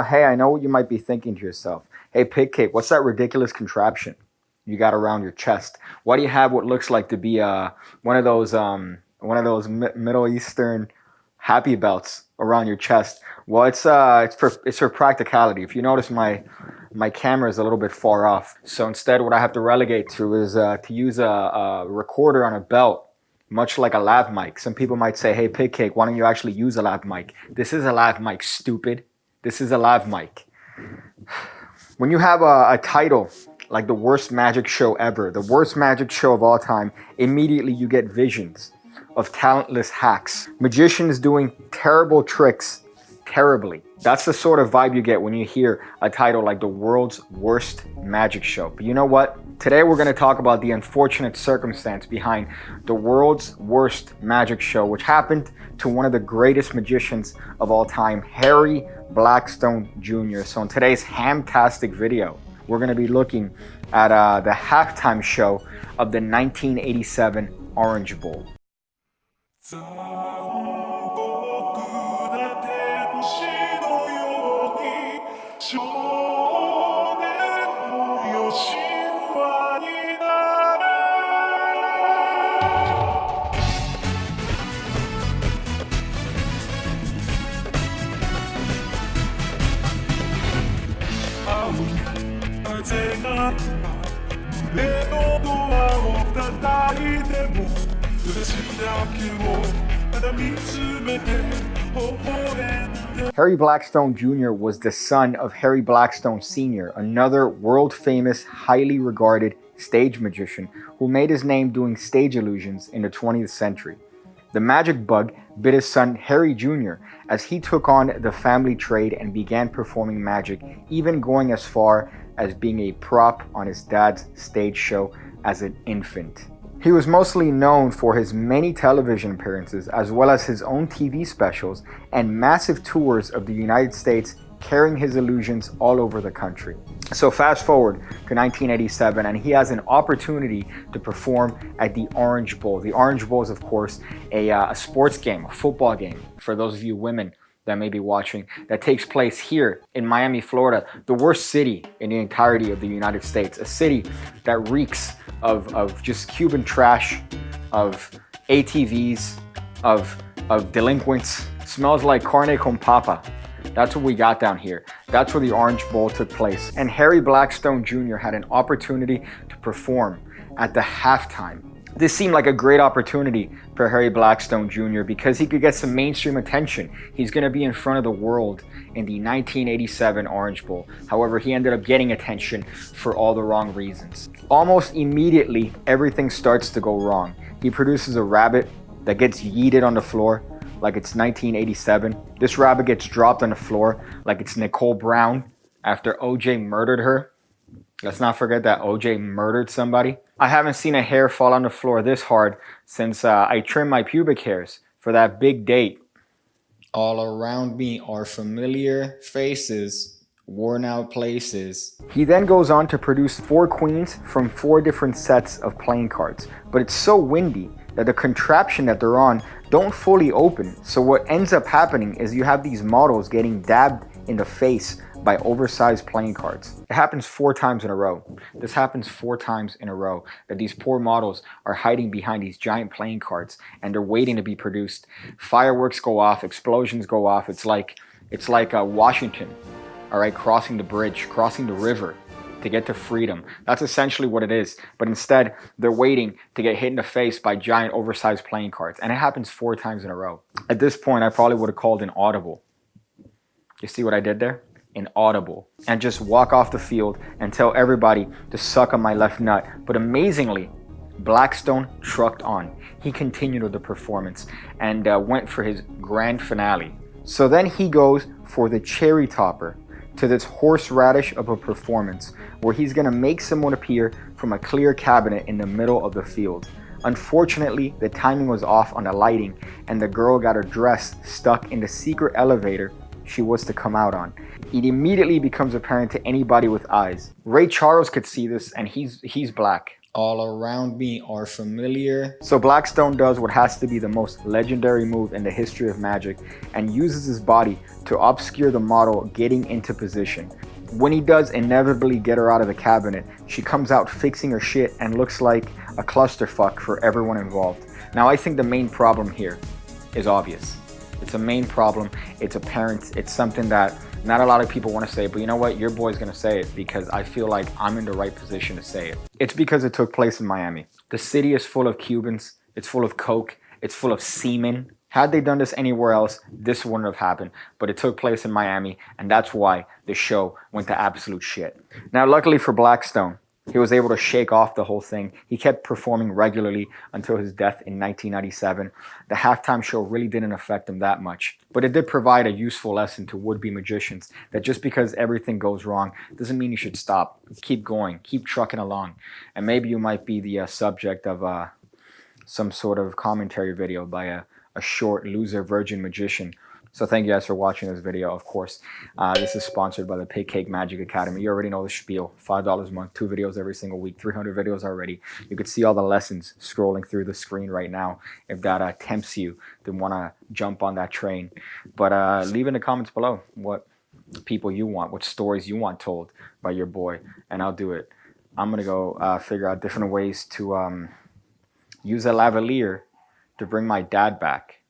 Hey, I know what you might be thinking to yourself. Hey, Pigcake, what's that ridiculous contraption you got around your chest? Why do you have what looks like to be one of those Middle Eastern happy belts around your chest? Well, it's for practicality. If you notice, my camera is a little bit far off, so instead, what I have to relegate to is to use a recorder on a belt, much like a lav mic. Some people might say, "Hey, Pigcake, why don't you actually use a lav mic?" This is a lav mic, stupid. This is a lav mic. When you have a title like the worst magic show ever, the worst magic show of all time, immediately you get visions of talentless hacks, magicians doing terrible tricks terribly. That's the sort of vibe you get when you hear a title like the world's worst magic show. But you know what? Today we're going to talk about the unfortunate circumstance behind the world's worst magic show, which happened to one of the greatest magicians of all time, Harry Blackstone Jr. So in today's hamtastic video, we're going to be looking at the halftime show of the 1987 Orange Bowl. Harry Blackstone Jr. was the son of Harry Blackstone Sr., another world-famous, highly regarded stage magician who made his name doing stage illusions in the 20th century. The magic bug bit his son Harry Jr. as he took on the family trade and began performing magic, even going as far as being a prop on his dad's stage show as an infant. He was mostly known for his many television appearances as well as his own TV specials and massive tours of the United States, carrying his illusions all over the country. So fast forward to 1987 and he has an opportunity to perform at the Orange Bowl. The Orange Bowl is, of course, a sports game, a football game, for those of you women that may be watching, that takes place here in Miami, Florida, the worst city in the entirety of the United States, a city that reeks of just Cuban trash, of ATVs, of delinquents. Smells like carne con papa. That's what we got down here. That's where the Orange Bowl took place. And Harry Blackstone Jr. had an opportunity to perform at the halftime. This seemed like a great opportunity for Harry Blackstone Jr. because he could get some mainstream attention. He's going to be in front of the world in the 1987 Orange Bowl. However, he ended up getting attention for all the wrong reasons. Almost immediately, everything starts to go wrong. He produces a rabbit that gets yeeted on the floor like it's 1987. This rabbit gets dropped on the floor like it's Nicole Brown after OJ murdered her. Let's not forget that OJ murdered somebody. I haven't seen a hair fall on the floor this hard since I trimmed my pubic hairs for that big date. All around me are familiar faces, worn out places. He then goes on to produce 4 queens from 4 different sets of playing cards. But it's so windy that the contraption that they're on don't fully open. So what ends up happening is you have these models getting dabbed in the face by oversized playing cards. It happens 4 times in a row. This happens 4 times in a row, that these poor models are hiding behind these giant playing cards and they're waiting to be produced. Fireworks go off, explosions go off. It's like Washington, all right, crossing the bridge, crossing the river to get to freedom. That's essentially what it is. But instead, they're waiting to get hit in the face by giant oversized playing cards. And it happens 4 times in a row. At this point, I probably would have called an audible. You see what I did there? An audible. And just walk off the field and tell everybody to suck on my left nut. But amazingly, Blackstone trucked on. He continued with the performance and went for his grand finale. So then he goes for the cherry topper to this horseradish of a performance where he's going to make someone appear from a clear cabinet in the middle of the field. Unfortunately, the timing was off on the lighting and the girl got her dress stuck in the secret elevator she was to come out on. It immediately becomes apparent to anybody with eyes. Ray Charles could see this and he's black. all around me are familiar. So Blackstone does what has to be the most legendary move in the history of Magic and uses his body to obscure the model getting into position. When he does inevitably get her out of the cabinet, she comes out fixing her shit and looks like a clusterfuck for everyone involved. Now I think the main problem here is obvious. It's a main problem, it's apparent, it's something that not a lot of people want to say, but you know what? Your boy's going to say it because I feel like I'm in the right position to say it. It's because it took place in Miami. The city is full of Cubans, it's full of coke, it's full of semen. Had they done this anywhere else, this wouldn't have happened. But it took place in Miami, and that's why the show went to absolute shit. Now, luckily for Blackstone, he was able to shake off the whole thing. He kept performing regularly until his death in 1997. The halftime show really didn't affect him that much, but it did provide a useful lesson to would-be magicians that just because everything goes wrong doesn't mean you should stop. Keep going, keep trucking along, and maybe you might be the subject of some sort of commentary video by a short loser virgin magician. So thank you guys for watching this video. Of course, this is sponsored by the Pigcake Magic Academy. You already know the spiel. $5 a month, 2 videos every single week, 300 videos already. You could see all the lessons scrolling through the screen right now if that tempts you to want to jump on that train. But leave in the comments below what people you want, what stories you want told by your boy, and I'll do it. I'm going to go figure out different ways to use a lavalier to bring my dad back.